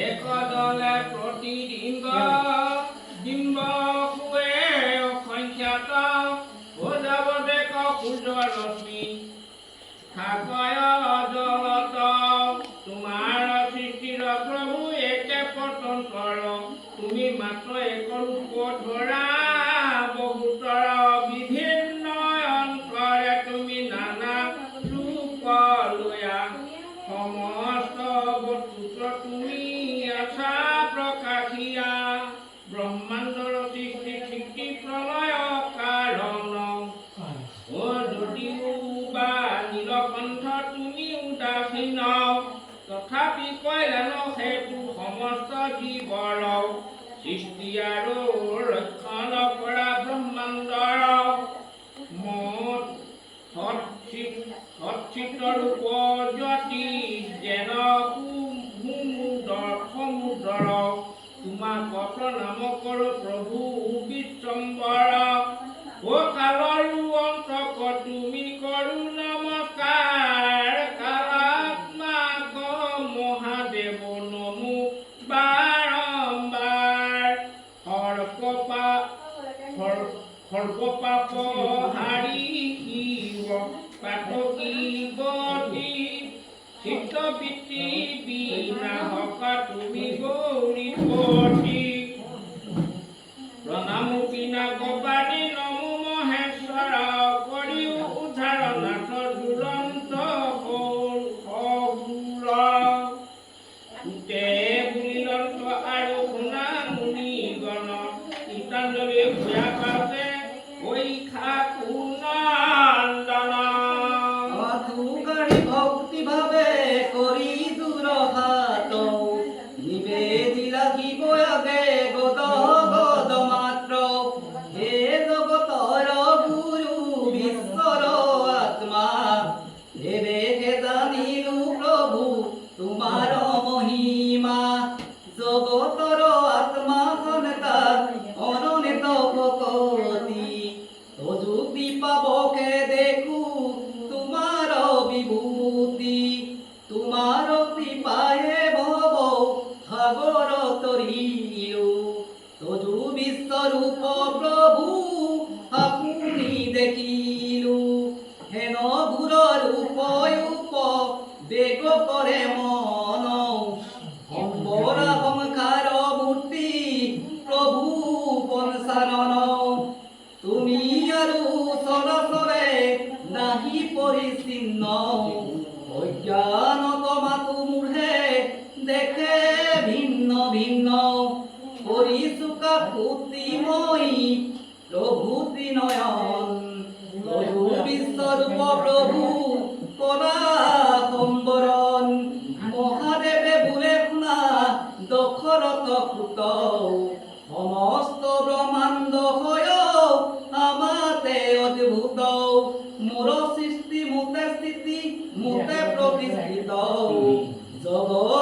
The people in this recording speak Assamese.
একদলে প্ৰতিবিম্ব বিম্ব শুৱে অসংখ্যাত ভোজাৱদেক সূৰ্য ৰশ্মি থাকয় জলত তোমাৰ সৃষ্টিৰ প্ৰভু একে পতন্তৰ তুমি মাত্ৰ এক ৰূপ ধৰা বহুতৰ বিভিন্ন অন্তৰে তুমি নানা ৰূপ লয়া সমস্ত বস্তুত তুমি আছা প্ৰকাশিয়া ব্ৰহ্মাণ্ডৰ সৃষ্টি সৃষ্টি প্ৰলয় কাৰণ যদিও বা নীলকণ্ঠ তুমি উদাসীন তথাপি কল্যাণ হেতু সমস্ত জীৱৰ সৃষ্টি আৰু ৰক্ষণ কৰা ব্ৰহ্মাণ্ডৰ সৎচিত ৰূপ জ্যোতি যেন সমুদ্ৰ তোমাক প্ৰণাম কৰো প্ৰভু বিশ্বম্বৰ ও কালৰো অন্তক তুমি কৰো নমস্কাৰ কালাত্মাক মহাদেৱ নমো বাৰম্বাৰ সৰ্বপাপ হাৰি শিৱ পাতকী গতি চিত্তবৃত্তি বিনাশক তুমি গৌৰীপতি প্ৰণাম পিনাকবাণী নমো মহেশ্বৰ কৰি উদ্ধাৰ নাথ দুৰন্ত সগুৰ উতে বুলিলন্ত আৰু শুনা মুনিগণ ইতানলৈ ভূয়া পাছে ঐ খাকুনন্দন তুকাৰি ভক্তি ভাবে কৰি দুৰহাত নিবেদি লাগিব আগে গদ গদ মাত্ৰ হে জগতৰ গুৰু বিশ্বৰ আত্মা ভেবে জানিলো প্ৰভু তোমাৰ মহিমা জগতৰ আত্মা সনেতা অননেত ভকতি তজুতি পাবকে দেখো তোমাৰ বিভূতি তোমাৰ কৃপায়ে ভৱ সাগৰ তৰিলো তজু বিশ্বৰূপ প্ৰভু আপুনি দেখিলো হেন ভূৰ ৰূপ বেগ কৰে মন সম্বৰা সংসাৰ মূৰ্তি প্ৰভু পঞ্চানন তুমি আৰু চৰাচৰে নাহি পৰিচিন্ন অজ্ঞানত মাতো মূঢ়ে দেখে ভিন্ন ভিন্ন পৰিচুকা পুতিময়ী প্ৰভু ত্ৰিনয়ন প্ৰভু বিশ্বৰূপ প্ৰভু কৰা সম্বৰণ মহাদেৱে বোলে শুনা দশৰথ সুত সমস্ত ব্ৰহ্মাণ্ড হয় আমাতে অদ্ভুত মোৰ সৃষ্টি মোতে স্থিতি মোতে প্ৰতিষ্ঠিত জগত